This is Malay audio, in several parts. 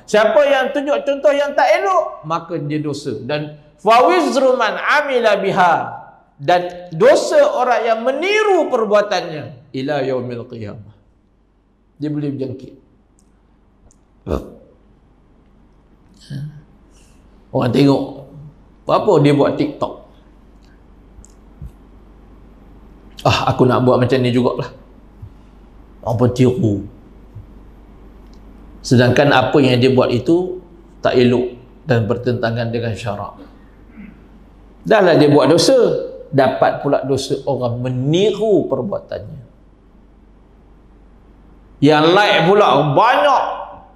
Siapa yang tunjuk contoh yang tak elok, maka dia dosa. Dan fawizru man amila biha, dan dosa orang yang meniru perbuatannya ila yaumil qiyamah. Dia boleh berjangkit. Orang tengok apa dia buat TikTok. Aku nak buat macam ni jugalah. Apa tiru. Sedangkan apa yang dia buat itu tak elok dan bertentangan dengan syarak. Dahlah dia buat dosa, dapat pula dosa orang meniru perbuatannya. Yang like pula banyak,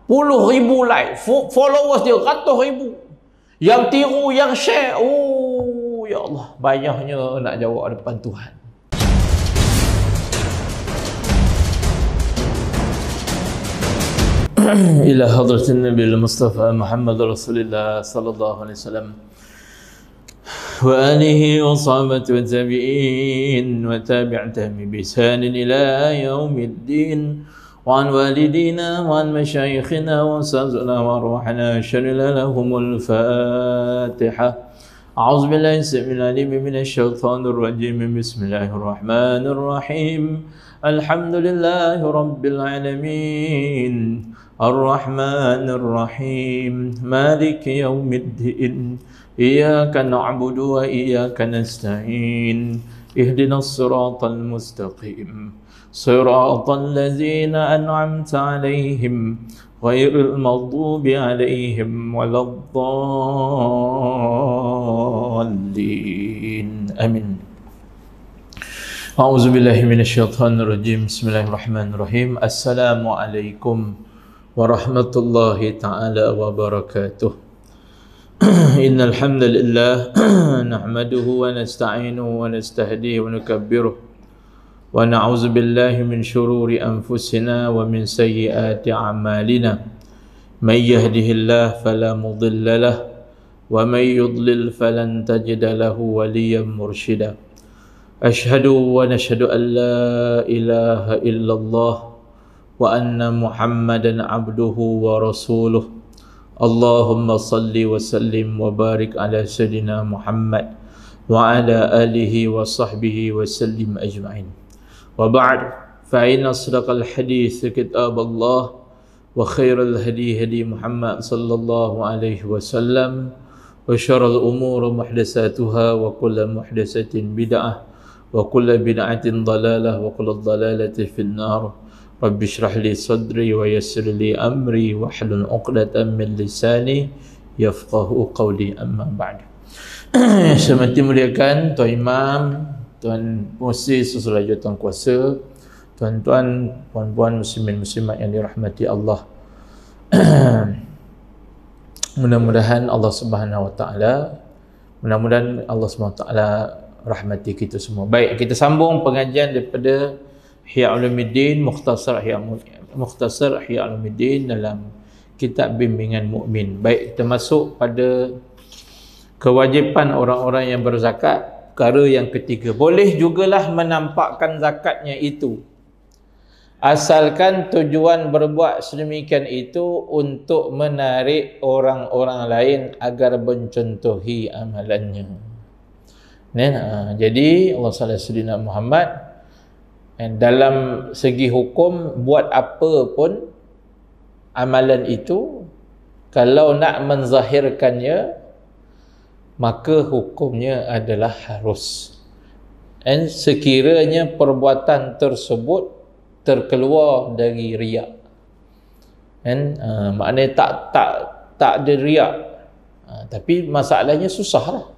puluh ribu like, followers dia ratus ribu. Yang tiru, yang share, ya Allah, banyaknya nak jawab depan Tuhan. Ila hadratin Nabi Mustafa Muhammad Rasulullah sallallahu alaihi wasallam wa alihi wa sahbihi wa tabi'in wa tabi'atihim bi ihsan ila yaumiddin wa an walidina wa an mashayikhina wa sazna wa ruhana sharila lahumul Fatiha. A'udzu billahi samil alim minasy syaithanir rajim. Bismillahirrahmanirrahim. Alhamdulillahi rabbil alamin. الرحمن الرحيم مالك يوم الدين إياك نعبد وإياك نستعين اهدنا الصراط المستقيم صراط الذين أنعمت عليهم غير المغضوب عليهم ولا الضالين آمين. أعوذ بالله من الشيطان الرجيم. بسم الله الرحمن الرحيم. السلام عليكم warahmatullahi ta'ala wabarakatuh. Innal hamdalillah nahmaduhu wa nasta'inuhu wa nastahdihi wa nukabbiruh wa na'udzu billahi min shururi anfusina wa min sayyiati a'malina. May yahdihillahu fala mudilla lahu wa may yudlil falan tajida lahu waliyyan mursyida. Ashhadu wa nashhadu an la ilaha illallah wa anna Muhammadan abduhu wa rasuluh. Allahumma salli wa sallim wa barik ala sayyidina Muhammad wa ala alihi wa sahbihi wa sallim ajma'in. Wa ba'd, fa inna asdaqal hadith kitab Allah wa khairal hadi hadi Muhammad sallallahu alaihi wasallam wa syarrul umuri muhdatsatuha wa kullu muhdatsatin bid'ah wa kullu bid'atin dhalalah wa kullu dhalalatin fin nar. Rabbi shrah li sadri wa yassir li amri wa hlul 'uqdatam min lisani yafqahu qawli, amma ba'd. Semati muliakan Tuan Imam, Tuan Musi Sesulaju Tuan Kuasa, tuan-tuan, puan-puan muslimin muslimat yang dirahmati Allah. Mudah-mudahan Allah Subhanahu wa taala, mudah-mudahan Allah Subhanahu wa taala rahmati kita semua. Baik, kita sambung pengajian daripada Ihya Ulumuddin, Mukhtasar Ihya Ulumuddin dalam kitab bimbingan mukmin. Baik, kita masuk pada kewajipan orang-orang yang berzakat. Perkara yang ketiga, boleh jugalah menampakkan zakatnya itu, asalkan tujuan berbuat sedemikian itu untuk menarik orang-orang lain agar mencontohi amalannya. Jadi Allah SWT Muhammad, dalam segi hukum, buat apa pun amalan itu, kalau nak menzahirkannya, maka hukumnya adalah harus. Dan sekiranya perbuatan tersebut terkeluar dari riak, maknanya tak ada riak, tapi masalahnya susahlah.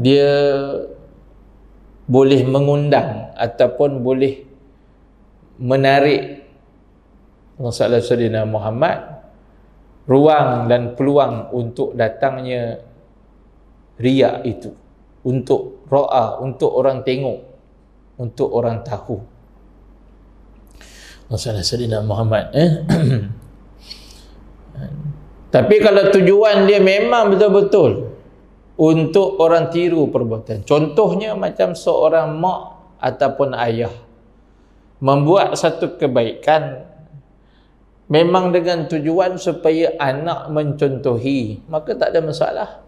Dia boleh mengundang ataupun boleh menarik masalah Sayyidina Muhammad ruang dan peluang untuk datangnya riak itu, untuk ra'a, untuk orang tengok, untuk orang tahu masalah Sayyidina Muhammad. Tapi kalau tujuan dia memang betul-betul untuk orang tiru perbuatan, contohnya macam seorang mak ataupun ayah membuat satu kebaikan memang dengan tujuan supaya anak mencontohi, maka tak ada masalah.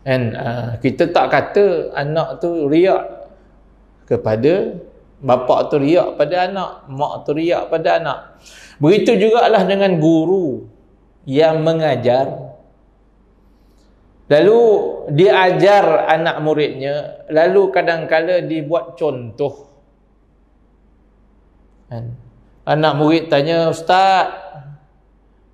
And kita tak kata anak tu riak kepada bapa tu, riak pada anak, mak tu riak pada anak. Begitu jugalah dengan guru yang mengajar, lalu dia ajar anak muridnya, lalu kadang-kala dibuat contoh. Anak murid tanya, "Ustaz,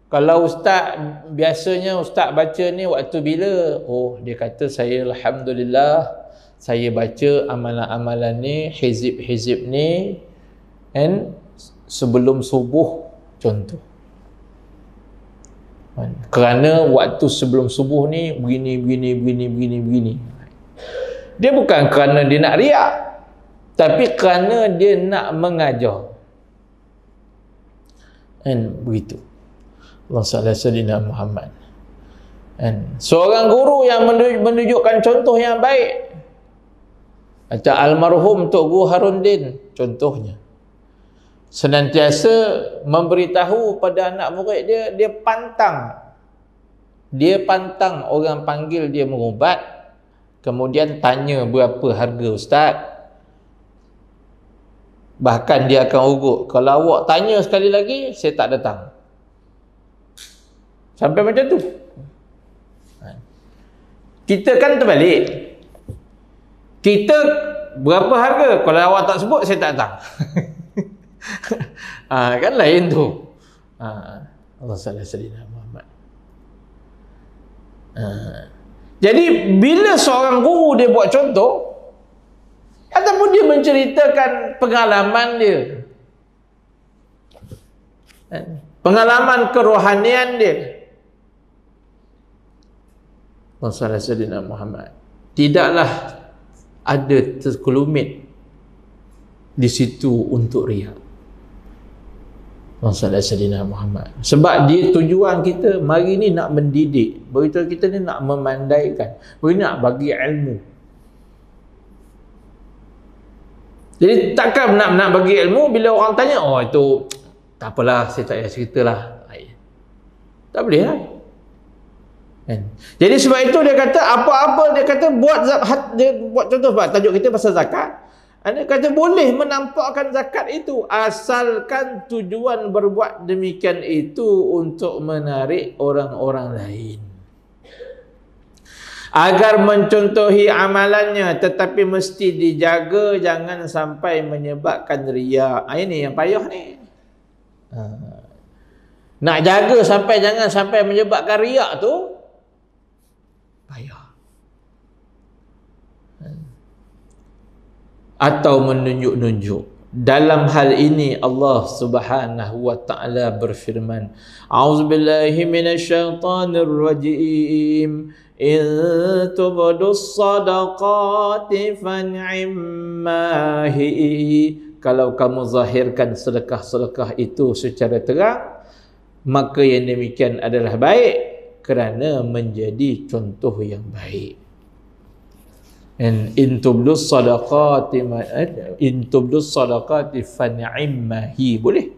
kalau Ustaz, biasanya Ustaz baca ni waktu bila?" Oh, dia kata, "Saya Alhamdulillah, saya baca amalan-amalan ni, hizib-hizib ni, sebelum subuh," contoh. Kerana waktu sebelum subuh ni begini. Dia bukan kerana dia nak riak, tapi kerana dia nak mengajar. Begitu. Allah sallallahu Muhammad. Seorang guru yang menunjukkan contoh yang baik, macam almarhum Tok Guru Harundin contohnya, senantiasa memberitahu pada anak murid dia, dia pantang orang panggil dia merubat, kemudian tanya berapa harga ustaz. Bahkan dia akan ugut, "Kalau awak tanya sekali lagi, saya tak datang." Sampai macam tu. Kita kan terbalik. Kita berapa harga, kalau awak tak sebut, saya tak datang. Kan lain tu. Allah sallallahu alaihi Muhammad. Jadi bila seorang guru dia buat contoh, ataupun dia menceritakan pengalaman dia, pengalaman kerohanian dia, Allah sallallahu alaihi Muhammad, tidaklah ada terkelumit di situ untuk riak. Sallallahu Muhammad. Sebab dia tujuan kita mari ni nak mendidik, beritahu kita ni nak memandaikan, beri nak bagi ilmu. Jadi takkan nak bagi ilmu bila orang tanya, "Oh itu tak apalah, saya tak payah ceritalah." Tak boleh lah. Jadi sebab itu dia kata apa-apa, dia kata dia buat contoh, sebab tajuk kita pasal zakat. Dia kata boleh menampakkan zakat itu asalkan tujuan berbuat demikian itu untuk menarik orang-orang lain agar mencontohi amalannya, tetapi mesti dijaga jangan sampai menyebabkan riak. Ini yang payah ni. Nak jaga sampai jangan sampai menyebabkan riak tu payah. Atau menunjuk-nunjuk. Dalam hal ini Allah Subhanahu wa taala berfirman, "A'udzubillahi minasyaitonir rajim. In tubdus sadaqati fan'immahi." Kalau kamu zahirkan sedekah-sedekah itu secara terang, maka yang demikian adalah baik kerana menjadi contoh yang baik. In tubdus sadaqati fan'immahi, boleh.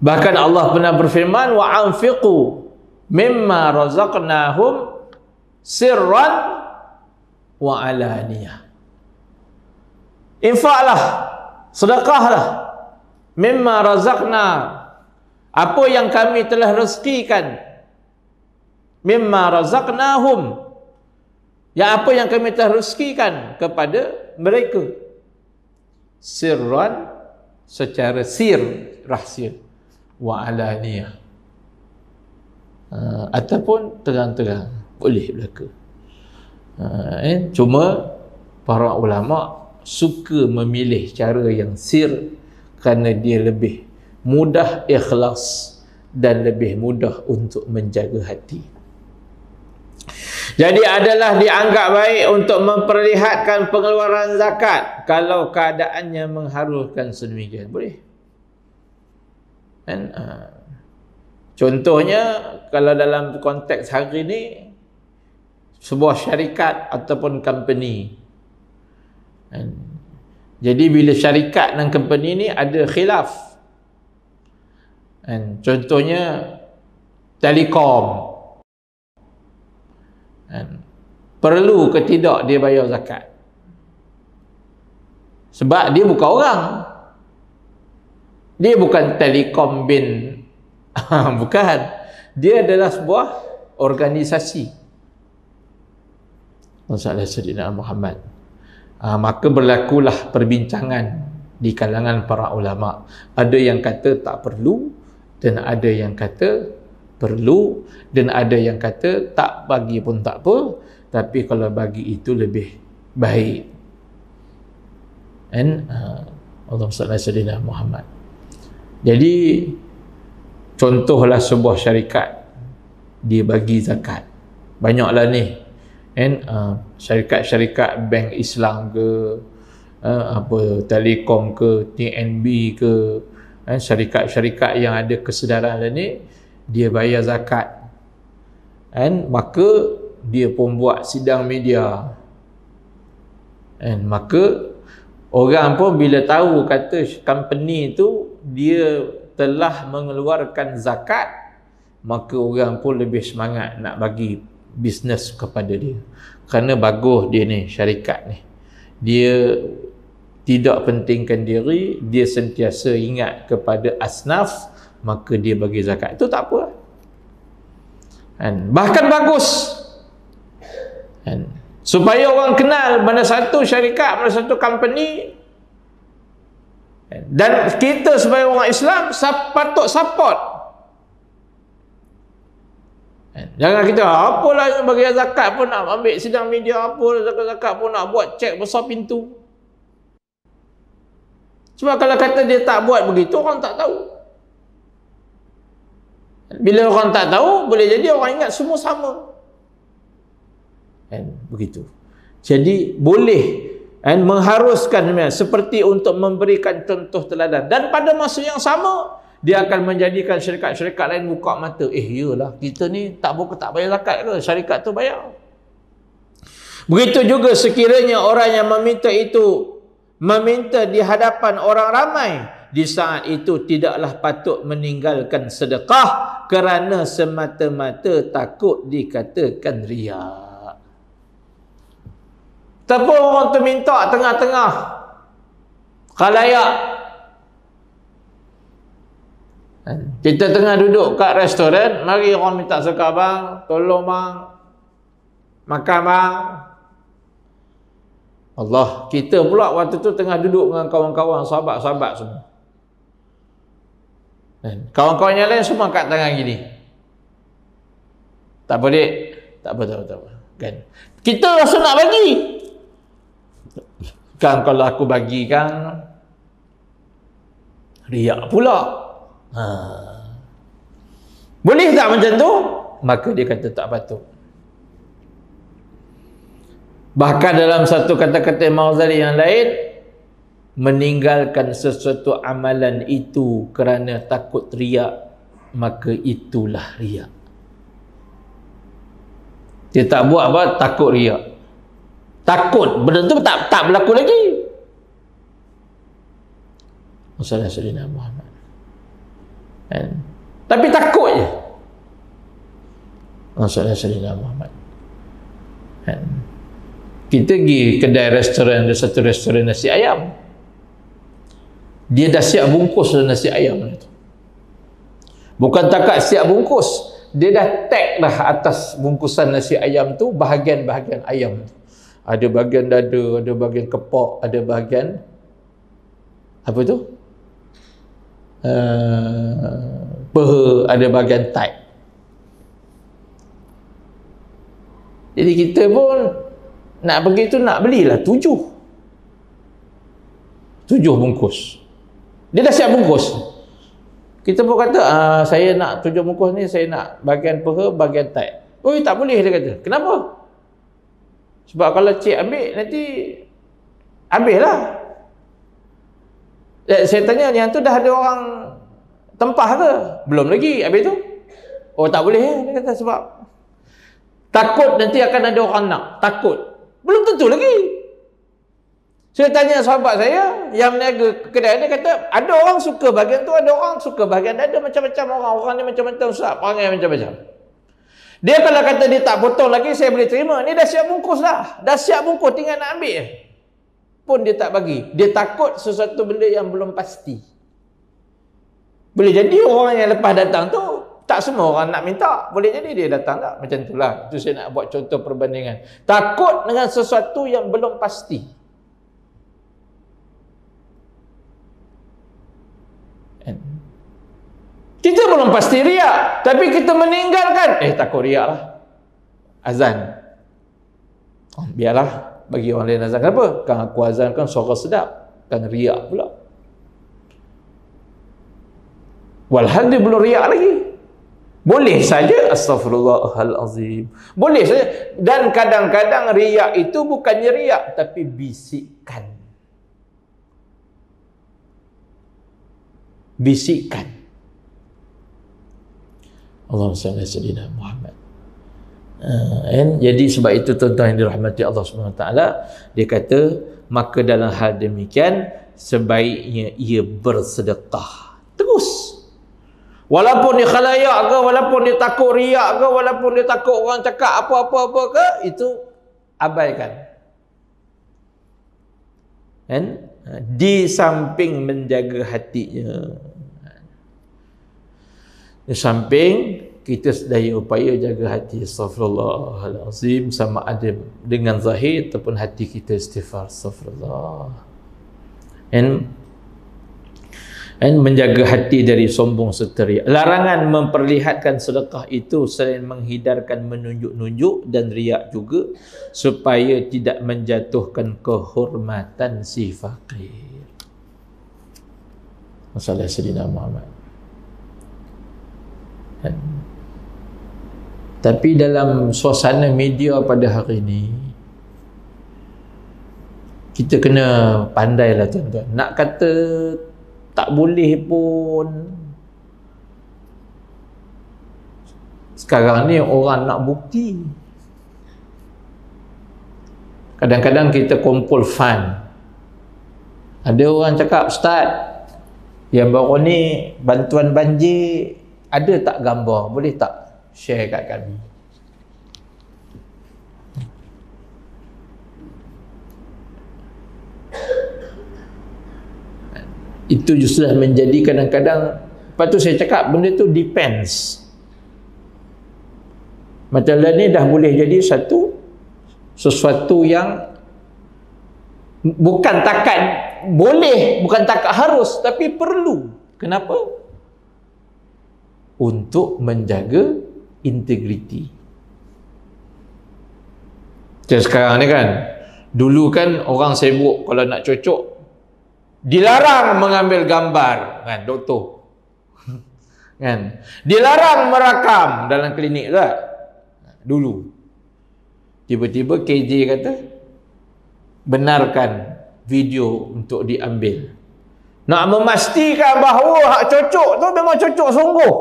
Bahkan Allah pernah berfirman, "Wa anfiqu mimma razaqnahum sirran wa alaniyah." Infaklah, sedekahlah, mimma razaqna, apa yang kami telah rezekikan, mimma razaqnahum, ya apa yang kami telah rezekikan kepada mereka, sirran, secara sir, rahsia, wa alaniyah, ataupun terang-terang, boleh berlaku. Cuma para ulama suka memilih cara yang sir kerana dia lebih mudah ikhlas dan lebih mudah untuk menjaga hati. Jadi adalah dianggap baik untuk memperlihatkan pengeluaran zakat kalau keadaannya mengharuskan sedemikian. Boleh. Contohnya kalau dalam konteks hari ini, sebuah syarikat ataupun company Jadi bila syarikat dan company ni ada khilaf, kan? Contohnya telekom, kan? Perlu ke tidak dia bayar zakat? Sebab dia bukan orang, dia bukan telekom bin bukan, dia adalah sebuah organisasi. Masalah Sayyidina Muhammad. Maka berlakulah perbincangan di kalangan para ulama. Ada yang kata tak perlu, dan ada yang kata perlu, dan ada yang kata tak bagi pun tak apa, tapi kalau bagi itu lebih baik. Dan Allahumma salli ala Sayyidina Muhammad. Jadi contohlah sebuah syarikat dia bagi zakat. Banyaklah ni, kan? Syarikat-syarikat bank Islam ke, apa telekom ke, TNB ke, syarikat-syarikat yang ada kesedaran ni, dia bayar zakat, kan? Maka dia pun buat sidang media, kan? Maka orang pun bila tahu kata company tu dia telah mengeluarkan zakat, maka orang pun lebih semangat nak bagi bisnes kepada dia. Kerana bagus dia ni, syarikat ni, dia tidak pentingkan diri, dia sentiasa ingat kepada asnaf, maka dia bagi zakat. Itu tak apa, kan? Bahkan bagus, kan? Supaya orang kenal mana satu syarikat, mana satu company. Dan kita sebagai orang Islam patut support. Jangan kita apalah yang bagi zakat pun nak ambil sidang media, apa zakat-zakat pun nak buat cek besar pintu. Sebab kalau kata dia tak buat begitu, orang tak tahu. Bila orang tak tahu, boleh jadi orang ingat semua sama. Begitu. Jadi boleh mengharuskan seperti untuk memberikan contoh teladan, dan pada masa yang sama dia akan menjadikan syarikat-syarikat lain buka mata. Iyalah, kita ni tak bayar zakat ke? Syarikat tu bayar. Begitu juga sekiranya orang yang meminta itu meminta di hadapan orang ramai, di saat itu tidaklah patut meninggalkan sedekah kerana semata-mata takut dikatakan riya. Tapi orang tu minta tengah-tengah khalayak. Kita tengah duduk kat restoran, mari orang minta zakat, bang, tolong bang, makan bang. Allah, kita pula waktu tu tengah duduk dengan kawan-kawan, sahabat-sahabat semua. Kawan-kawan yang lain semua kat tangan gini. Tak apa dek, tak apa. Kan? Kita rasa nak bagi. Kan kalau aku bagi kan riak pula. Boleh tak macam tu? Maka dia kata tak patut. Bahkan dalam satu kata-kata Imam Ghazali yang lain, meninggalkan sesuatu amalan itu kerana takut riak, maka itulah riak. Dia tak buat apa, takut riak. Takut benda tu tak berlaku lagi. Masalah Sayyidina Muhammad. Tapi takut je. Masalah Sayyidina Muhammad. Kita pergi kedai restoran, ada satu restoran nasi ayam. Dia dah siap bungkus nasi ayam tu. Bukan takat siap bungkus, dia dah tag dah atas bungkusan nasi ayam tu bahagian-bahagian ayam tu. Ada bahagian dada, ada bahagian kepak, ada bahagian apa tu? Peha, ada bahagian tight. Jadi kita pun nak pergi tu, nak belilah 7 bungkus. Dia dah siap bungkus. Kita pun kata, saya nak 7 bungkus ni, saya nak bahagian peha, bahagian tight. Oi, tak boleh, dia kata. Kenapa? Sebab kalau cik ambil, nanti habislah. Saya tanya, yang tu dah ada orang tempah ke? Belum lagi. Habis tu? Oh, tak boleh. Dia kata sebab takut nanti akan ada orang nak. Takut. Belum tentu lagi. Saya tanya sahabat saya yang meniaga kedai, dia kata ada orang suka bahagian tu, ada orang suka bahagian ada macam-macam orang. Orang ni macam-macam Ustaz, perangai macam-macam. Dia kalau kata dia tak potong lagi, saya boleh terima. Ni dah siap bungkus dah. Dah siap bungkus, tinggal nak ambil pun dia tak bagi. Dia takut sesuatu benda yang belum pasti. Boleh jadi orang yang lepas datang tu, tak semua orang nak minta. Boleh jadi dia datang tak. Macam itulah. Itu saya nak buat contoh perbandingan. Takut dengan sesuatu yang belum pasti. Kita belum pasti riak, tapi kita meninggalkan. Takut riak lah. Azan. Biarlah bagi orang lain azan. Kenapa? Kan aku azan kan suara sedap. Kan riak pula. Walhal dia belum riak lagi. Boleh saja astaghfirullahalazim. Boleh saja. Dan kadang-kadang riak itu bukannya riak, tapi bisikan. Bisikan. Allahumma salli ala sayyidina Muhammad. Jadi sebab itu tuan-tuan yang dirahmati Allah SWT, dia kata maka dalam hal demikian sebaiknya ia bersedekah terus, walaupun dia khalayak ke, walaupun dia takut riak ke, walaupun dia takut orang cakap apa-apa ke, itu abaikan. Di samping menjaga hatinya, di samping kita sedaya upaya jaga hati, astaghfirullahalazim, sama ada dengan zahir ataupun hati kita istighfar, astaghfirullah. And menjaga hati dari sombong serta riak. Larangan memperlihatkan sedekah itu selain menghindarkan menunjuk-nunjuk dan riak juga, supaya tidak menjatuhkan kehormatan si fakir. Masalah Sayyidina Muhammad. Tapi dalam suasana media pada hari ini, kita kena pandailah tuan-tuan. Nak kata tak boleh pun, sekarang ni orang nak bukti. Kadang-kadang kita kumpul fund, ada orang cakap, Ustaz, yang baru ni bantuan banjir, ada tak gambar, boleh tak share kat kami? Itu justru menjadi kadang-kadang, lepas tu saya cakap benda tu depends. Macam ni dah boleh jadi sesuatu yang bukan takat boleh, bukan takat harus, tapi perlu. Kenapa? Untuk menjaga integriti. Macam sekarang ni kan, dulu kan orang sibuk kalau nak cocok, dilarang mengambil gambar kan doktor. Kan? Dilarang merakam dalam klinik tak? Dulu. Tiba-tiba KJ kata benarkan video untuk diambil. Nak memastikan bahawa hak cocok tu memang cocok sungguh.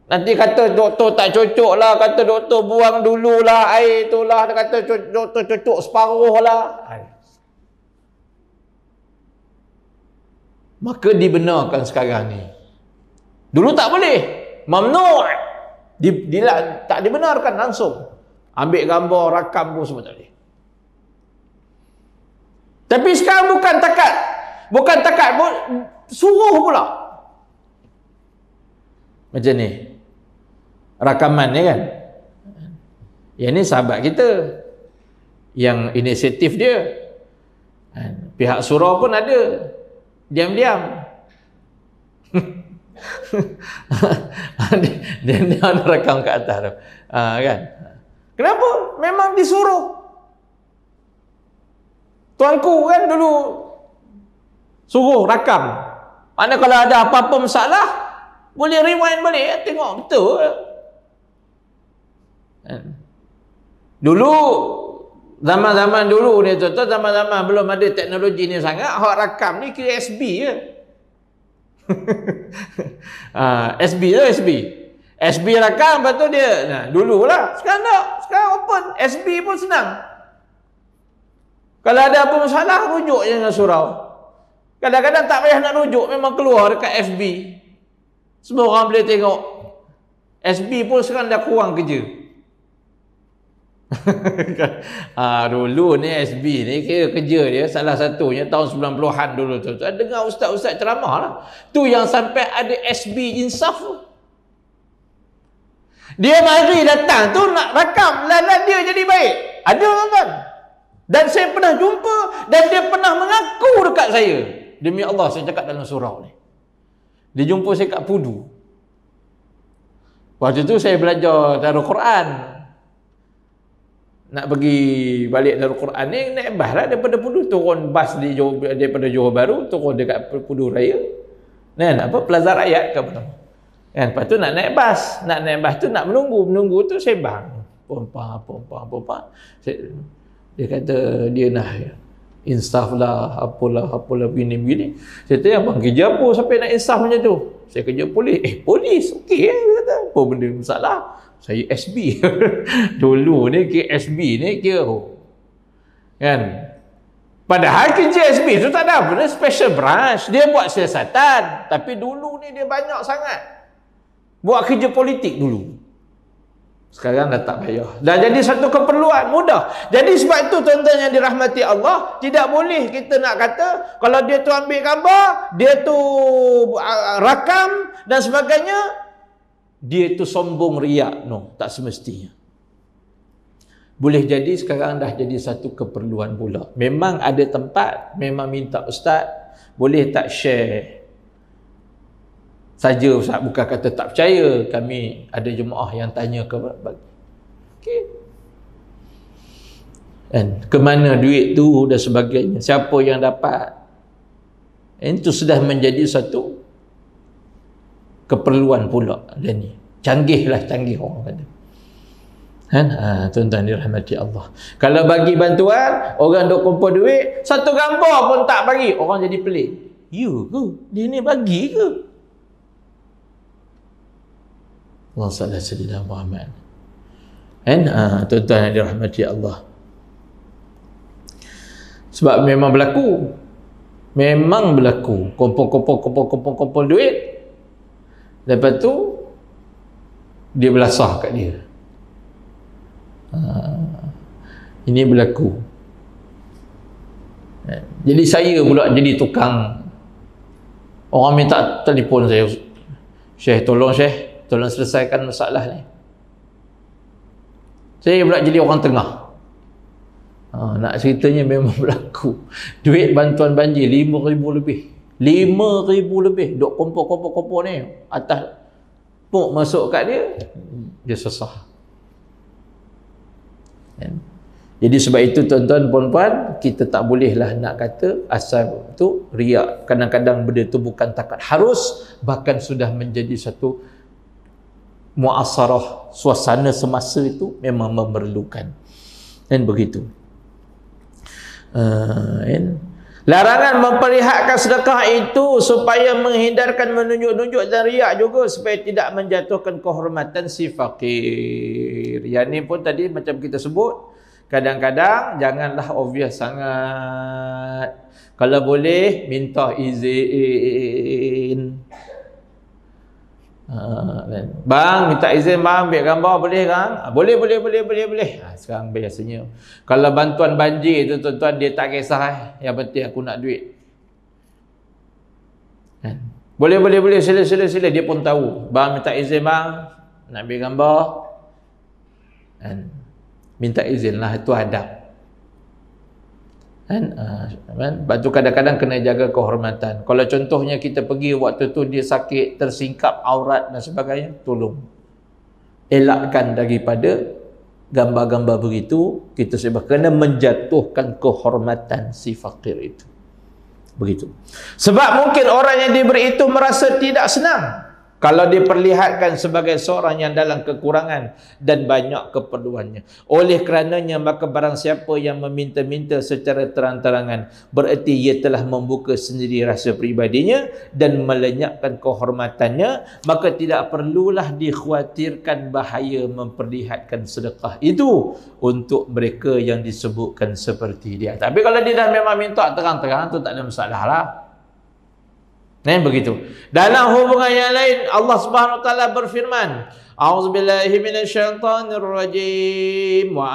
Nanti kata doktor tak cocok lah, kata doktor buang dululah air tu lah, kata doktor cocok separuh lah. Maka dibenarkan sekarang ni. Dulu tak boleh, mamnu', tak dibenarkan langsung. Ambil gambar, rakam pun semua tak boleh. Tapi sekarang bukan takat pun, suruh pula. Macam ni rakaman ni kan, yang ni sahabat kita yang inisiatif dia, pihak surau pun ada diam-diam. Dia rakam kat atas tu, kan? Kenapa? Memang disuruh. Tuanku kan dulu suruh rakam. Mana kalau ada apa-apa masalah, boleh rewind balik, tengok betul. Dulu, zaman-zaman dulu ni tuan-tuan, zaman-zaman belum ada teknologi ni sangat, hak rakam ni kira SB je. SB tu SB rakam, lepas tu dia, dulu lah. Sekarang tak, sekarang open, SB pun senang. Kalau ada apa masalah, rujuk je dengan surau. Kadang-kadang tak payah nak rujuk, memang keluar dekat FB. Semua orang boleh tengok. SB pun sekarang dah kurang kerja. Dulu ni SB ni kira kerja dia salah satunya tahun 90-an dulu tu. Dengar ustaz-ustaz ceramah lah. Tu yang sampai ada SB Insaf tu. Dia mari datang tu nak rakam lalat dia jadi baik. Ada tuan-tuan. Dan saya pernah jumpa dan dia pernah mengaku dekat saya. Demi Allah saya cakap dalam surau ni. Dia jumpa saya kat Pudu. Waktu tu saya belajar Darul Quran. Nak pergi balik Darul Quran ni naik bas lah daripada Pudu, turun bas daripada Johor Bahru, turun dekat Pudu Raya. Plaza Rakyat ke apa. Kan, lepas tu nak naik bas. Nak naik bas tu nak menunggu tu sembang. Pompa. Dia kata dia nak insaf lah, apalah begini. Saya tanya, abang kerja apa sampai nak insaf macam tu? Saya kerja polis. Polis? Okey. Dia kata, apa benda masalah? Saya SB. Dulu ni SB ni kira. Kan? Padahal kerja SB tu tak ada apa, dia special branch. Dia buat siasatan. Tapi dulu ni dia banyak sangat buat kerja politik dulu. Sekarang dah tak payah. Dah jadi satu keperluan, mudah. Jadi sebab itu tuan-tuan yang dirahmati Allah, tidak boleh kita nak kata kalau dia tu ambil gambar, dia tu rakam dan sebagainya, dia tu sombong riak. No, tak semestinya. Boleh jadi sekarang dah jadi satu keperluan pula. Memang ada tempat, memang minta ustaz, boleh tak share saja ustaz, bukan kata tak percaya. Kami ada jemaah yang tanya ke okey. Dan ke mana duit tu dan sebagainya, siapa yang dapat. Itu sudah menjadi satu keperluan pula. Dan ni canggih orang kata. Kan? Tuan-tuan dirahmati Allah. Kalau bagi bantuan, orang duk kumpul duit, satu gambar pun tak bagi, orang jadi pelik. Ya ke? Dia ni bagi ke? Allah sallallahu alaihi wasallam Muhammad. Kan? Tuan-tuan yang dirahmati Allah. Sebab memang berlaku. Kumpul duit. Lepas tu dia belasah kat dia. Ini berlaku. Jadi saya pula jadi tukang. Orang minta telefon saya, Syekh, tolong selesaikan masalah ni. Saya pula jadi orang tengah. Nak ceritanya memang berlaku. Duit bantuan banjir 5,000 lebih. 5,000 lebih. Duk kumpul ni. Atas pok masuk kat dia, dia sesah. Jadi sebab itu tuan-tuan puan-puan, kita tak bolehlah nak kata asal tu riak. Kadang-kadang benda tu bukan takat harus, bahkan sudah menjadi satu muasarah, suasana semasa itu memang memerlukan. Dan begitu. Larangan memperlihatkan sedekah itu supaya menghindarkan menunjuk-nunjuk dan riak juga, supaya tidak menjatuhkan kehormatan si fakir. Yang ni pun tadi macam kita sebut, kadang-kadang janganlah obvious sangat. Kalau boleh minta izin. Bang, minta izin bang, ambil gambar boleh kan? Boleh. Sekarang biasanya kalau bantuan banjir tu tuan-tuan, dia tak kisah yang penting aku nak duit. Boleh, sila. Dia pun tahu. Bang, minta izin bang, nak ambil gambar. Minta izin lah, itu adab. Sebab tu kadang-kadang kena jaga kehormatan. Kalau contohnya kita pergi waktu tu dia sakit, tersingkap aurat dan sebagainya, tolong elakkan daripada gambar-gambar begitu. Kita sebab kena menjatuhkan kehormatan si fakir itu. Begitu. Sebab mungkin orang yang diberi itu merasa tidak senang. Kalau diperlihatkan sebagai seorang yang dalam kekurangan dan banyak keperluannya. Oleh kerananya maka barang siapa yang meminta-minta secara terang-terangan, bererti ia telah membuka sendiri rasa peribadinya dan melenyapkan kehormatannya, maka tidak perlulah dikhawatirkan bahaya memperlihatkan sedekah itu untuk mereka yang disebutkan seperti dia. Tapi kalau dia dah memang minta terang-terangan, tu tak ada masalah lah. Begitu. Dalam hubungan yang lain Allah Subhanahu wa taala berfirman, A'udzubillahi minasyaitonirrajim wa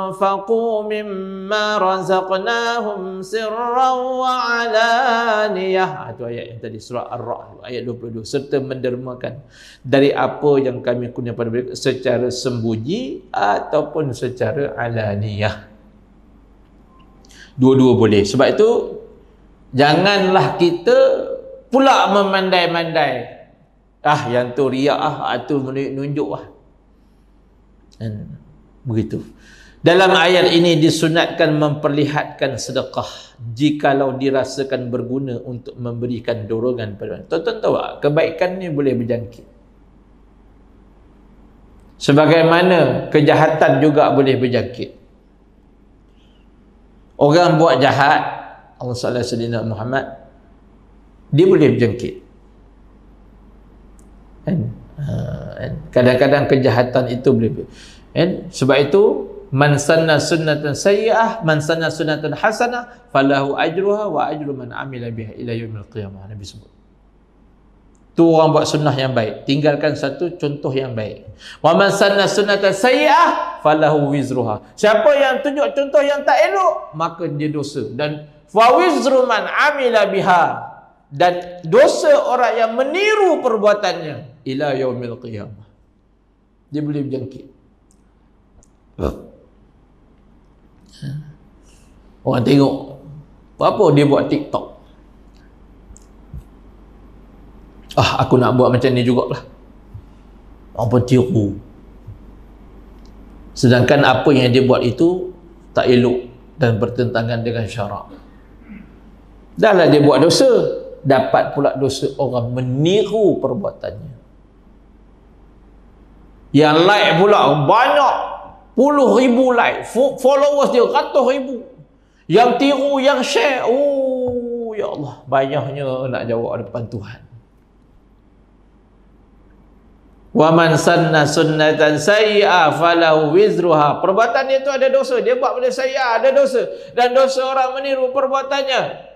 anfaqu mimma razaqnahum sirran wa alaniyah. Itu ayat yang tadi surah Ar-Ra'd ayat 22, serta mendermakan dari apa yang kami kurniakan pada mereka secara sembunyi ataupun secara alaniyah. Dua-dua boleh. Sebab itu janganlah kita pula memandai-mandai, yang tu riak tu menunjuk begitu. Dalam ayat ini disunatkan memperlihatkan sedekah jikalau dirasakan berguna untuk memberikan dorongan pada orang. Tuan-tuan tahu tak, kebaikan ni boleh berjangkit, sebagaimana kejahatan juga boleh berjangkit. Orang buat jahat, Allah sallallahu alaihi wasallam Muhammad, dia boleh berjangkit. Kadang-kadang kejahatan itu boleh. Sebab itu man sanna sunnatan sayyi'ah, man sanna sunnatan hasanah, falahu ajruha wa ajru man amila biha ila yaumil qiyamah. Nabi sebut. Tu orang buat sunnah yang baik, tinggalkan satu contoh yang baik. Wa man sanna sunnatan sayyi'ah, falahu wizruha. Siapa yang tunjuk contoh yang tak elok, maka dia dosa. Dan fa wizru man amila biha, dan dosa orang yang meniru perbuatannya ila yaumil qiyamah. Dia boleh berjangkit. Orang tengok apa dia buat TikTok, aku nak buat macam ni jugalah. Apa tiru. Sedangkan apa yang dia buat itu tak elok dan bertentangan dengan syarak. Dah lah dia buat dosa, dapat pula dosa orang meniru perbuatannya. Yang like pula banyak, puluh ribu like, followers dia ratus ribu. Yang tiru, yang share, ya Allah, banyaknya nak jawab depan Tuhan. Wa man sanna sunnatan sayyi'ah falahu wizruha. Perbuatan dia tu ada dosa, dia buat benda sayyi'ah, ada dosa, dan dosa orang meniru perbuatannya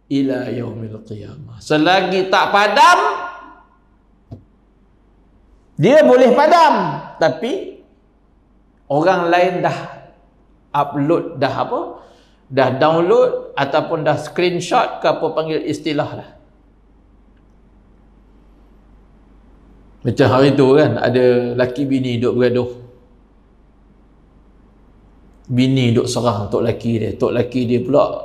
ila yaumil qiyamah. Selagi tak padam, dia boleh padam, tapi orang lain dah upload, dah download ataupun dah screenshot ke apa panggil istilah lah. Macam hari tu kan, ada laki bini duk bergaduh. Bini duk serang tok laki dia pula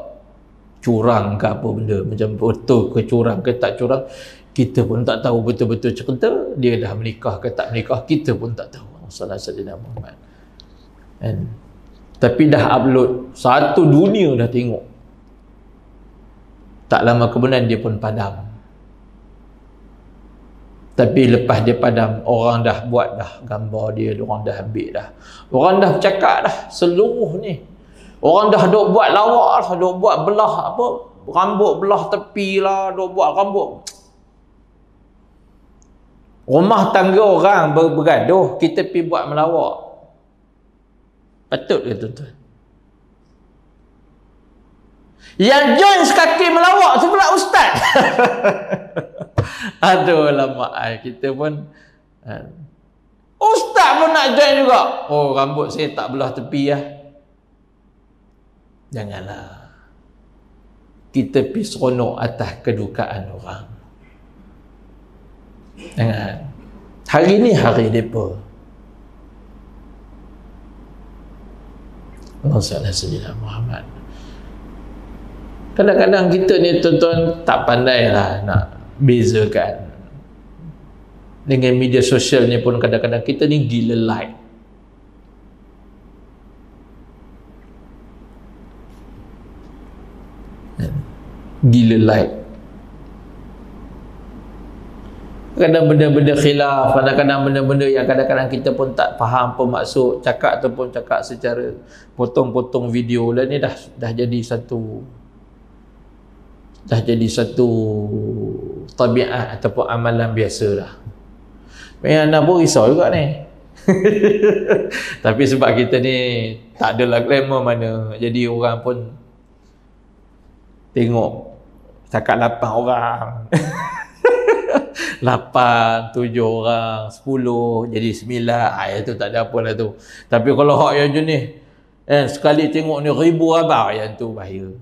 curang ke apa benda, macam betul ke curang ke tak curang, kita pun tak tahu betul-betul cerita. Dia dah menikah ke tak menikah, kita pun tak tahu. Sallallahu Muhammad. Tapi dah upload, satu dunia dah tengok. Tak lama kemudian dia pun padam. Tapi lepas dia padam, orang dah buat dah gambar dia, orang dah ambil dah, orang dah bercakap dah seluruh ni. Orang dah duk buat lawak lah, duk buat belah apa, rambut belah tepi lah, duk buat rambut. Rumah tangga orang bergaduh, kita pergi buat melawak. Patut ke tuan-tuan? Yang join sekaki melawak tu pula ustaz. Aduh lama kita pun ustaz pun nak join juga. Oh, rambut saya tak belah tepi lah. Janganlah kita pergi seronok atas kedukaan orang. Jangan. Hari ni hari mereka. Allah SWT Muhammad. Kadang-kadang kita ni tuan-tuan tak pandai lah nak bezakan. Dengan media sosial ni pun kadang-kadang kita ni gila like. Gila like. Kadang benda-benda khilaf, kadang-kadang benda-benda yang kadang-kadang kita pun tak faham apa maksud cakap, ataupun cakap secara potong-potong video lah. Ni dah jadi satu tabiat ataupun amalan biasa dah. Yang nak pun risau juga ni. Tapi sebab kita ni tak adalah glamour mana, jadi orang pun tengok cakap 8 orang 8, 7 orang, 10 jadi 9, itu tak ada apa lah tu. Tapi kalau hak yang jenis sekali tengok ni 1000 abang, yang tu bahaya.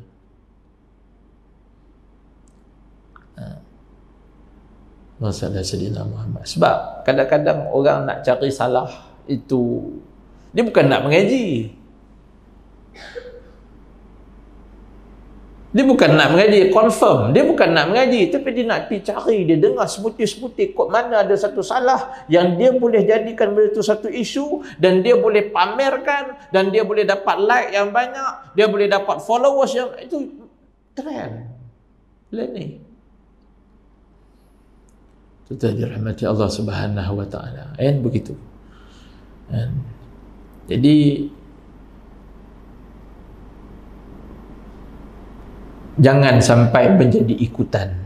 Masalah Sayyidina Muhammad. Sebab kadang-kadang orang nak cari salah itu, dia bukan nak mengaji. Dia bukan nak mengaji, confirm. Dia bukan nak mengaji, tapi dia nak pergi cari, dia dengar sebutir-sebutir kot mana ada satu salah yang dia boleh jadikan benda itu satu isu, dan dia boleh pamerkan, dan dia boleh dapat like yang banyak, dia boleh dapat followers yang itu trend. Ni. Itu dirahmati Allah Subhanahu wa taala. Begitu. Jadi jangan sampai menjadi ikutan.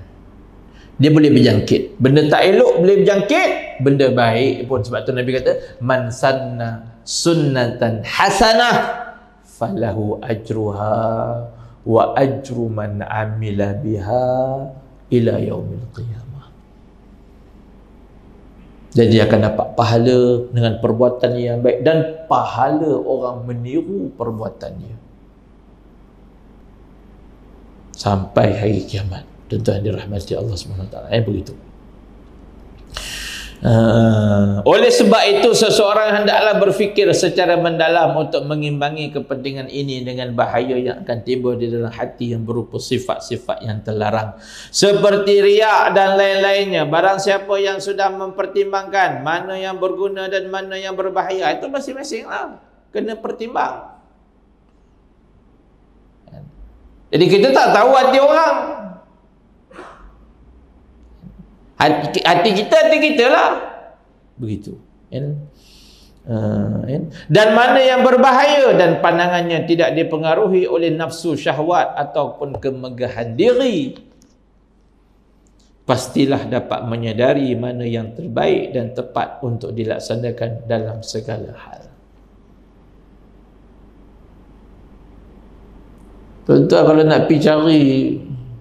Dia boleh berjangkit. Benda tak elok boleh berjangkit, benda baik pun. Sebab tu Nabi kata, man sanna sunnatan hasanah falahu ajruha wa ajru man amila biha ila yaumil qiyamah. Dan dia akan dapat pahala dengan perbuatan yang baik, dan pahala orang meniru perbuatannya sampai hari kiamat. Tuan-tuan dirahmati Allah SWT. Begitu. Oleh sebab itu, seseorang hendaklah berfikir secara mendalam untuk mengimbangi kepentingan ini dengan bahaya yang akan timbul di dalam hati yang berupa sifat-sifat yang terlarang seperti riak dan lain-lainnya. Barang siapa yang sudah mempertimbangkan mana yang berguna dan mana yang berbahaya, itu masing-masing lah kena pertimbang. Jadi kita tak tahu hati orang. Hati kita lah. Begitu. Dan mana yang berbahaya dan pandangannya tidak dipengaruhi oleh nafsu syahwat ataupun kemegahan diri. Pastilah dapat menyadari mana yang terbaik dan tepat untuk dilaksanakan dalam segala hal. Tuan-tuan kalau nak pergi cari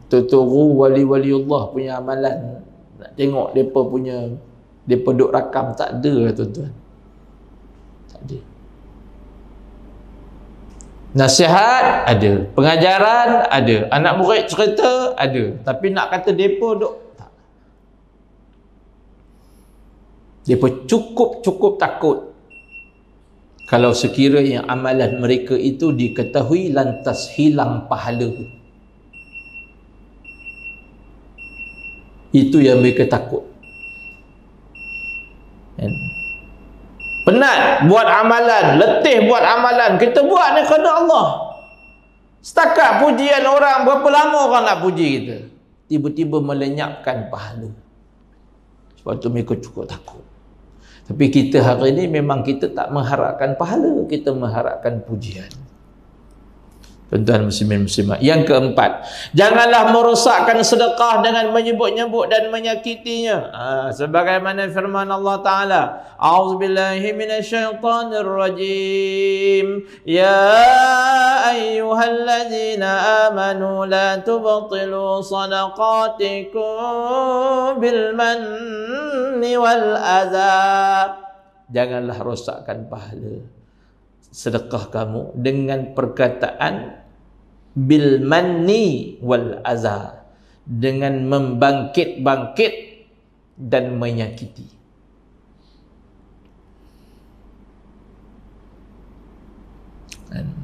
tuturu wali-wali Allah punya amalan, nak tengok mereka punya, mereka duk rakam, tak ada lah tuan-tuan. Tak ada. Nasihat ada, pengajaran ada, anak murid cerita ada, tapi nak kata mereka duk, tak. Mereka cukup takut kalau sekiranya amalan mereka itu diketahui lantas hilang pahala. Itu yang mereka takut. Penat buat amalan, letih buat amalan, kita buat ni kerana Allah. Setakat pujian orang, berapa lama orang nak puji kita? Tiba-tiba melenyapkan pahala. Sebab tu mereka cukup takut. Tapi kita hari ini memang kita tak mengharapkan pahala, kita mengharapkan pujian. Tuan-tuan muslimin muslimat. Yang keempat, janganlah merosakkan sedekah dengan menyebut-nyebut dan menyakitinya. Sebagaimana firman Allah Ta'ala, A'udzubillahi minasyaitanirrajim. Ya ayyuhallazina amanu la tubtilu sadaqatikum bil manni wal adha. Janganlah rosakkan pahala sedekah kamu dengan perkataan bil manni wal azza, dengan membangkit-bangkit dan menyakiti.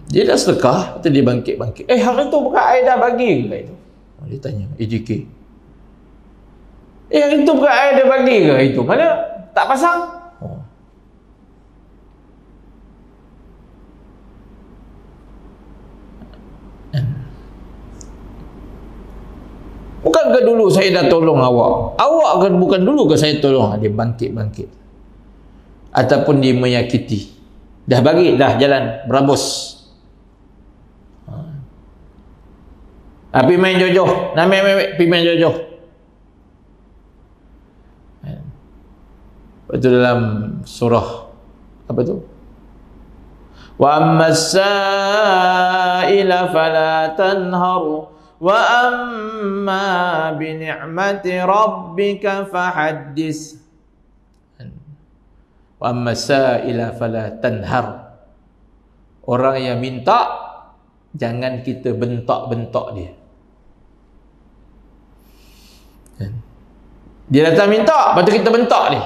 Dia dah sedekah, atau dia bangkit-bangkit. Hari tu bukan I dah bagi ke itu? Dia tanya AJK. Hari tu bukan I dah bagi ke itu? Mana? Tak pasang? Bukankah dulu saya dah tolong awak? Awak kan bukan dulu ke saya tolong? Dia bangkit. Ataupun dia menyakiti. Dah bagi, dah jalan, berabus. Pergi main jojoh. Nak pergi main jojoh. Itu dalam surah apa tu? Wa ammas sa'ila fala tanharu wa amma bi ni'mati rabbika fahaddis. Wa ammas sa'ila fala tanhar. Orang yang minta jangan kita bentak-bentak dia. Dia datang minta, lepas tu kita bentak dia.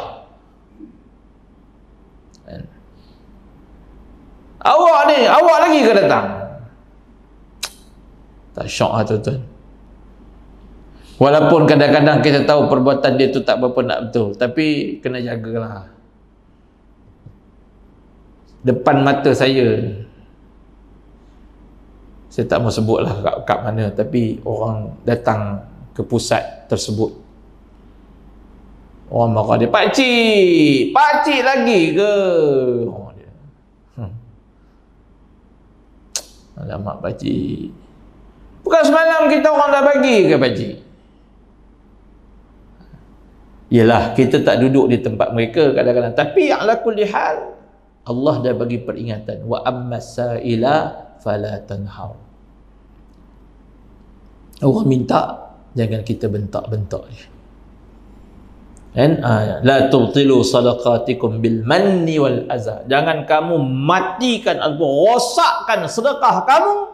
Awak lagi ke datang? Tak syok lah tuan-tuan. Walaupun kadang-kadang kita tahu perbuatan dia tu tak berapa nak betul, tapi kena jagalah. Depan mata saya tak mau sebutlah kat mana, tapi orang datang ke pusat tersebut. Orang marah dia, pakcik lagi ke? Oh, dia. Alamak pakcik. Bukan semalam kita orang dah bagi ke pakcik? Yelah, kita tak duduk di tempat mereka kadang-kadang. Tapi ala kulli hal, Allah dah bagi peringatan. Wa ammas sa'ila fala tanhar. Orang minta, jangan kita bentak-bentak dia. La tubtilu sadaqatikum bil manni wal adza. Jangan kamu matikan atau rosakkan sedekah kamu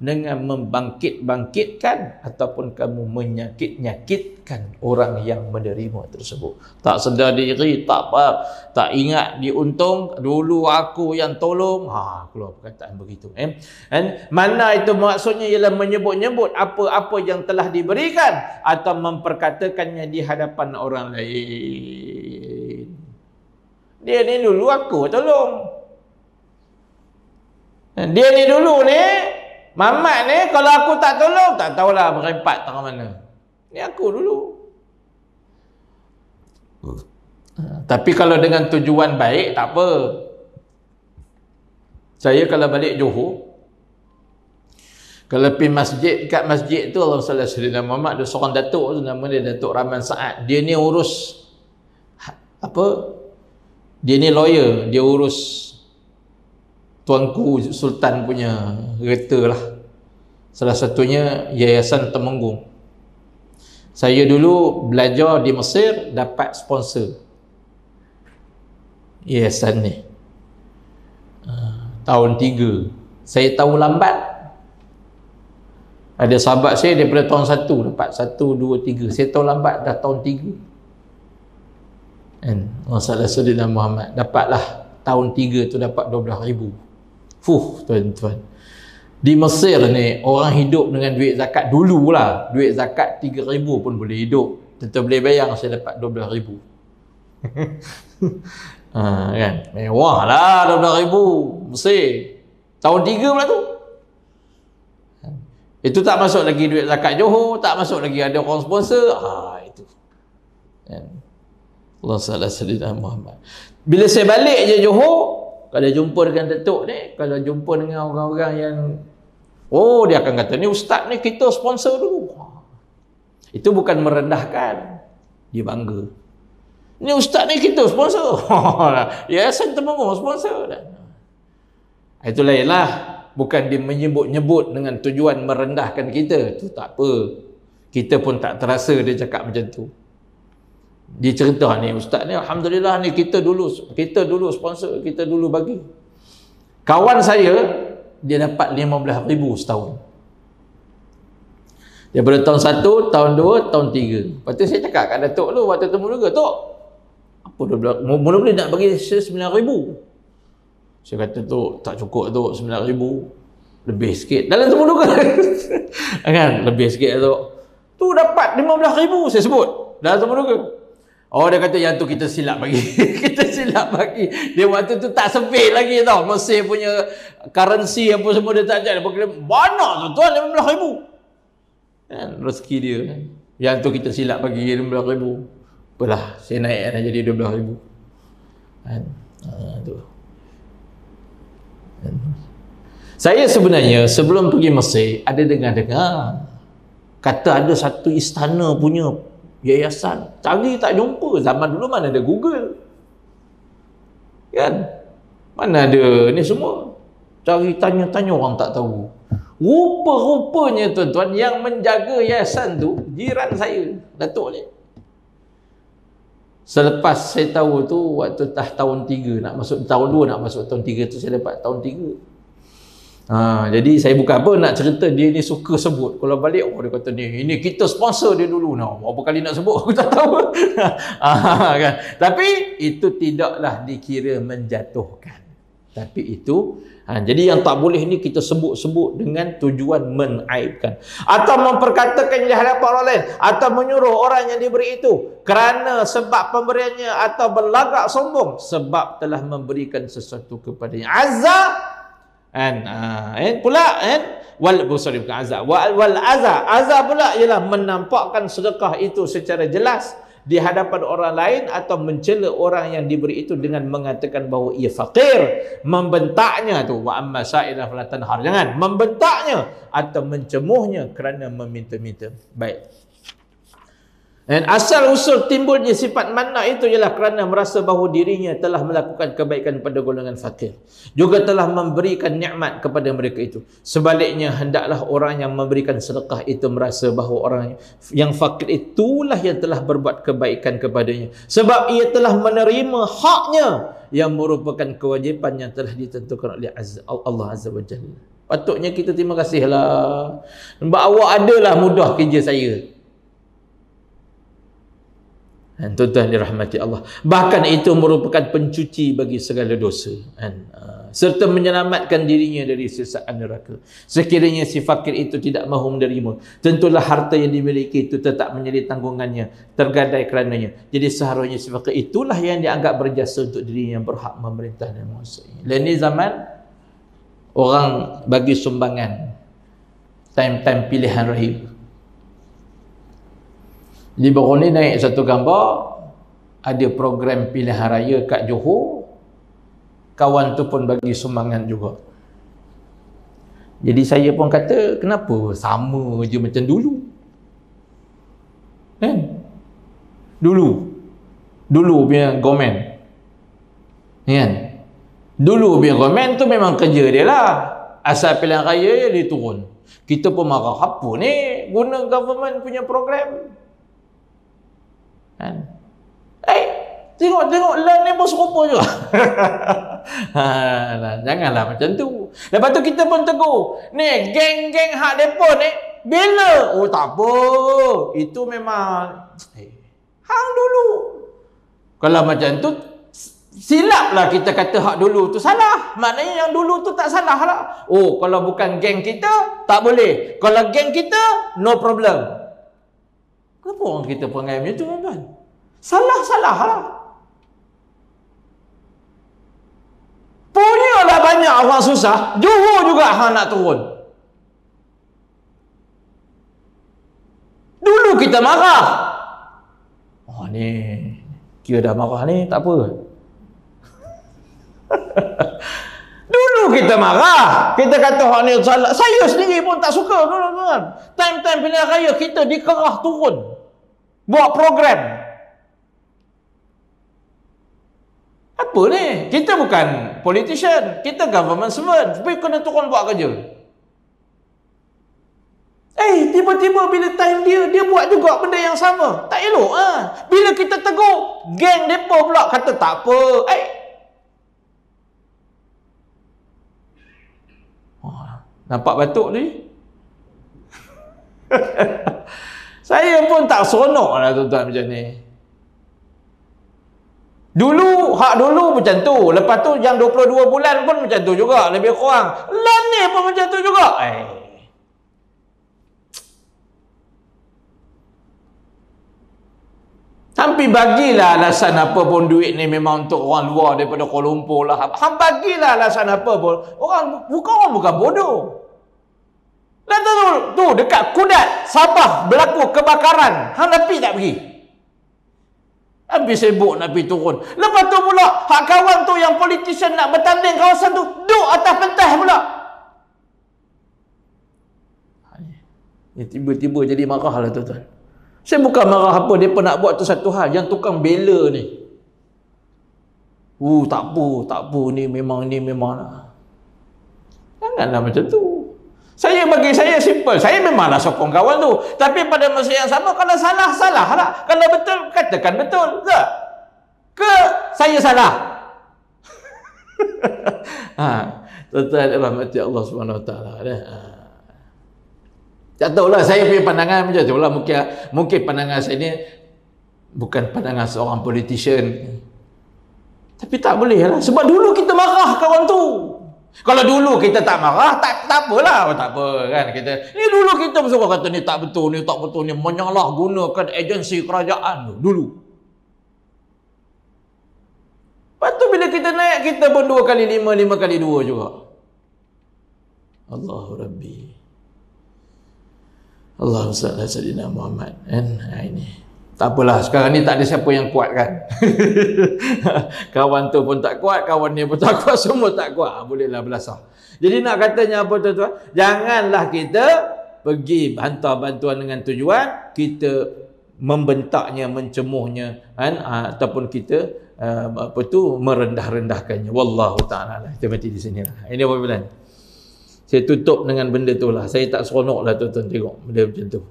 dengan membangkit-bangkitkan ataupun kamu menyakit-nyakitkan orang yang menerima tersebut. Tak sedar diri, tak ingat diuntung, dulu aku yang tolong. Keluar perkataan begitu. Mana itu maksudnya ialah menyebut-nyebut apa-apa yang telah diberikan atau memperkatakannya di hadapan orang lain. Dia ni dulu aku tolong. Dia ni dulu ni, Mamat ni kalau aku tak tolong, tak tahulah merempat tengah mana. Ni aku dulu. Tapi kalau dengan tujuan baik, tak apa. Saya kalau balik Johor, kalau pergi masjid, kat masjid tu Allah Sallallahu Alaihi Wasallam Muhammad, ada seorang datuk tu, nama dia Datuk Rahman Saad. Dia ni urus dia ni lawyer, dia urus Tuanku Sultan punya kereta lah. Salah satunya Yayasan Temenggung. Saya dulu belajar di Mesir, dapat sponsor yayasan ni. Tahun 3. Saya tahu lambat. Ada sahabat saya daripada tahun 1 dapat 1, 2, 3. Saya tahu lambat dah tahun 3. Masalah Sayyidina Muhammad dapatlah tahun 3 tu dapat 12,000. Tuan-tuan, di Mesir ni orang hidup dengan duit zakat dululah. Duit zakat 3,000 pun boleh hidup. Tentu boleh bayang saya dapat 12,000. Kan? Mewah lah 12,000 Mesir. Tahun 3 pula tu. Itu tak masuk lagi duit zakat Johor, tak masuk lagi ada orang sponsor. Itu. Allah Sallallahu Alaihi Wasallam Muhammad. Bila saya balik je Johor, kalau jumpa dengan Datuk ni, kalau jumpa dengan orang-orang yang dia akan kata, ni ustaz ni kita sponsor dulu. Itu bukan merendahkan, dia bangga. Ni ustaz ni kita sponsor. Yayasan Temenggung sponsor. Itu lainlah, bukan dia menyebut-nyebut dengan tujuan merendahkan kita. Itu tak apa. Kita pun tak terasa dia cakap macam tu. Dia cerita ni, ustaz ni alhamdulillah ni kita dulu sponsor, kita dulu bagi. Kawan saya dia dapat 15,000 setahun. Daripada tahun 1, tahun 2, tahun 3. Lepas tu saya cakap kat Datuk tu waktu temu juga, Tok, apa mula-mula nak bagi saya 9,000. Saya kata, Tok, tak cukup Tok, 9,000. Lebih sikit. Dalam temu juga. Kan, lebih sikit Tok. Tu dapat 15,000 saya sebut. Dalam temu juga. Dia kata yang tu kita silap bagi. Kita silap bagi. Dia waktu tu tak sebit lagi tau. Mesir punya currency apa semua dia tak jadi. Banyak tu tuan 15,000. Kan rezeki dia. Yang tu kita silap bagi 15,000. Apalah, saya naik dah jadi 12,000. Kan? Tu. Saya sebenarnya sebelum pergi Mesir ada dengar-dengar kata ada satu istana punya yayasan, cari tak jumpa. Zaman dulu mana ada Google, kan? Mana ada ni semua, cari tanya-tanya orang tak tahu. Rupa-rupanya tuan-tuan yang menjaga yayasan tu jiran saya, Datuk ni. Selepas saya tahu tu, waktu tahun 3 nak masuk tahun 2 nak masuk tahun 3 tu, saya dapat tahun 3. Jadi saya bukan apa nak cerita dia ni suka sebut. Kalau balik dia kata ni kita sponsor dia dulu. Berapa kali nak sebut aku tak tahu. Kan? Tapi itu tidaklah dikira menjatuhkan. Tapi itu jadi yang tak boleh ni kita sebut-sebut dengan tujuan menaibkan atau memperkatakan di hadapan orang lain atau menyuruh orang yang diberi itu kerana sebab pemberiannya atau berlagak sombong sebab telah memberikan sesuatu kepadanya. Azza pula bukan azza wal azza pula ialah menampakkan sedekah itu secara jelas di hadapan orang lain atau mencela orang yang diberi itu dengan mengatakan bahawa ia fakir, membentaknya tu, wa amma sa'ilah fala tanhar, jangan membentaknya atau mencemuhnya kerana meminta-minta. Baik. Dan asal usul timbulnya sifat manna itu ialah kerana merasa bahawa dirinya telah melakukan kebaikan pada golongan fakir, juga telah memberikan nikmat kepada mereka itu. Sebaliknya hendaklah orang yang memberikan sedekah itu merasa bahawa orang yang fakir itulah yang telah berbuat kebaikan kepadanya, sebab ia telah menerima haknya yang merupakan kewajipan yang telah ditentukan oleh Allah Azza wa Jalla. Patutnya kita terima kasihlah, sebab awak adalah mudah kerja saya. Dan tuan-tuan dirahmati Allah, bahkan itu merupakan pencuci bagi segala dosa, serta menyelamatkan dirinya dari sesaan neraka. Sekiranya si fakir itu tidak mahu menerima, tentulah harta yang dimiliki itu tetap menjadi tanggungannya, tergadai kerananya. Jadi seharusnya si fakir itulah yang dianggap berjasa untuk dirinya yang berhak memerintah dan menguasai. Dan ini zaman orang bagi sumbangan time-time pilihan raya. Jadi baru ni naik satu gambar, ada program pilihan raya kat Johor, kawan tu pun bagi sumbangan juga. Jadi saya pun kata, kenapa sama je macam dulu? Kan? Dulu punya government, kan? Dulu punya government tu memang kerja dia lah, asal pilihan raya dia turun. Kita pun marah, apa ni guna government punya program? Kan? Tengok land ni pun serupa juga. Janganlah macam tu. Lepas tu kita pun tegur, ni geng-geng hak depa ni bila? Oh tak apa, itu memang hang dulu. Kalau macam tu silaplah kita kata hak dulu tu salah. Maknanya yang dulu tu tak salah lah. Oh, kalau bukan geng kita tak boleh, kalau geng kita no problem. Kenapa orang kita perangai macam tu, tuan-tuan? Salah-salah lah. Punyalah banyak orang susah, Johor juga hang nak turun. Dulu kita marah. Oh ni, kira dah marah ni, tak apa. Dulu kita marah, kita kata hak ni salah. Saya sendiri pun tak suka, tuan-tuan. Time-time pilihan raya kita dikerah turun, buat program. Apa ni? Kita bukan politician, kita government servant, tapi kena turun buat kerja. Tiba-tiba bila time dia buat juga benda yang sama. Tak elok ah. Bila kita tegur, geng depa pula kata tak apa. Nampak batuk ni? Saya pun tak seronok lah tuan-tuan macam ni. Dulu, hak dulu macam tu. Lepas tu yang 22 bulan pun macam tu juga. Lebih kurang. Lan ni pun macam tu juga. Hampir bagilah alasan apa pun duit ni memang untuk orang luar daripada Kuala Lumpur lah. Bagilah alasan apa pun. Orang bukan bodoh. Dah tu dekat Kudat, Sabah berlaku kebakaran. Hang Napi tak pergi? Habis sibuk nak pergi turun. Lepas tu pula, hak kawan tu yang politician nak bertanding kawasan tu, duduk atas pentas pula. Ni tiba-tiba jadi marah lah tuan-tuan. Saya bukan marah apa, mereka nak buat tu satu hal. Yang tukang bela ni, tak apa, ni memang lah. Janganlah macam tu. Bagi saya simple. Saya memanglah sokong kawan tu. Tapi pada masa yang sama, kalau salah, salah lah. Kalau betul, katakan betul. Ke saya salah? Tuan-tuan rahmati Allah SWT. Tak tahulah, saya punya pandangan macam tu lah. Mungkin pandangan saya ni bukan pandangan seorang politician. Tapi tak boleh lah. Sebab dulu kita marah kawan tu. Kalau dulu kita tak marah, tak apalah, tak apa kan kita. Ni dulu kita bersuka kata ni tak betul, ni menyalahgunakan agensi kerajaan dulu. Lepas tu bila kita naik, kita pun 2 kali 5, 5 kali 2 juga. Allahu Rabbi. Allahumma salli ala sayyidina Muhammad. Ini. Tak apalah, sekarang ni tak ada siapa yang kuat kan. Kawan tu pun tak kuat, kawan ni pun tak kuat, semua tak kuat. Bolehlah belasah. Jadi nak katanya apa tuan-tuan? Janganlah kita pergi hantar bantuan dengan tujuan kita membentaknya, mencemuhnya kan, ataupun kita merendah-rendahkannya. Wallahu ta'ala. Kita mati di sini lah. Ini apa bilang? Saya tutup dengan benda tu lah. Saya tak seronok lah tuan-tuan tengok benda macam tu.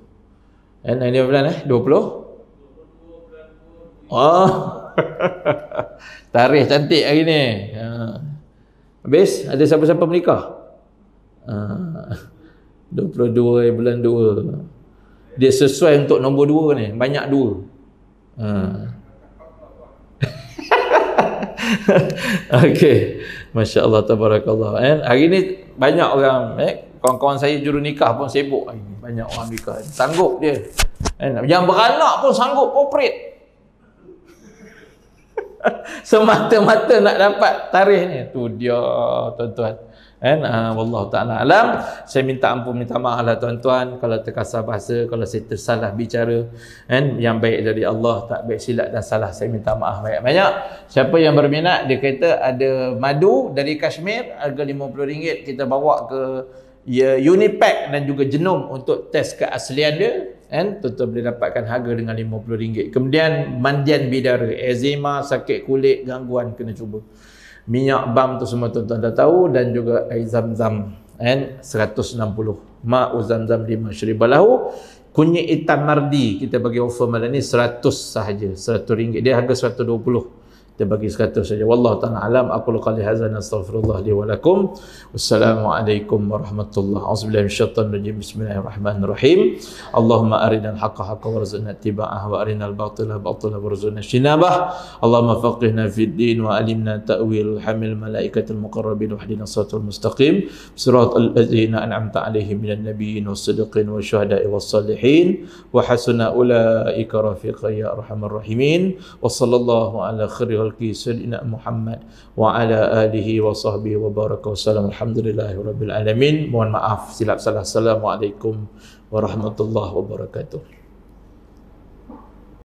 Ini apa bilang 20? Tarikh cantik hari ni. Habis ada siapa-siapa menikah? 22 bulan 2. Dia sesuai untuk nombor 2 ni, banyak 2. Okey. Masya-Allah tabarakallah. Hari ni banyak orang, kawan-kawan saya juru nikah pun sibuk hari ni. Banyak orang nikah. Sanggup dia. Yang beranak pun sanggup operate. Semata-mata nak dapat tarikh ni. Tu dia tuan-tuan. Wallahu ta'ala alam. Saya minta ampun, minta maaf lah tuan-tuan kalau terkasar bahasa, kalau saya tersalah bicara. Yang baik dari Allah, tak baik silap dan salah, saya minta maaf banyak-banyak. Siapa yang berminat, dia kata ada madu dari Kashmir harga RM50, kita bawa ke Unipack dan juga Genome untuk test keaslian dia. Tuan-tuan boleh dapatkan harga dengan RM50. Kemudian mandian bidara, eczema, sakit kulit, gangguan, kena cuba. Minyak bam tu semua tuan-tuan dah tahu, dan juga air zam-zam 160. Ma'u zam-zam 5 syribalahu. Kunyit hitam mardi kita bagi offer malam ni 100 sahaja, RM100. Dia harga 120. Kita bagi 100 saja. Wallahu ta'ala alam. Aqulu qali hadza, astaghfirullah li wa lakum. Wassalamualaikum warahmatullahi wabarakatuh. Bismillahirrahmanirrahim. Allahumma arinal haqqa haqqa warzuqna ittiba'ah wa arinal batila batila warzuqna ijtinabah. Allahumma faqihna fid din wa alimna ta'wil hamil malaikatil muqarrabin wa hdina siratal mustaqim. Siratal ladzina an'amta 'alaihim minan nabiyyin was-siddiqin wasyuhada'i was-salihin wa hasuna ulaika rafiqa ya arhamar rahimin. Wa sallallahu ala khairi Sayyidina Muhammad wa ala alihi wa sahbihi wa baraka wa salam. Alhamdulillahi rabbil alamin. Mohon maaf silap salah. Assalamualaikum warahmatullahi wabarakatuh.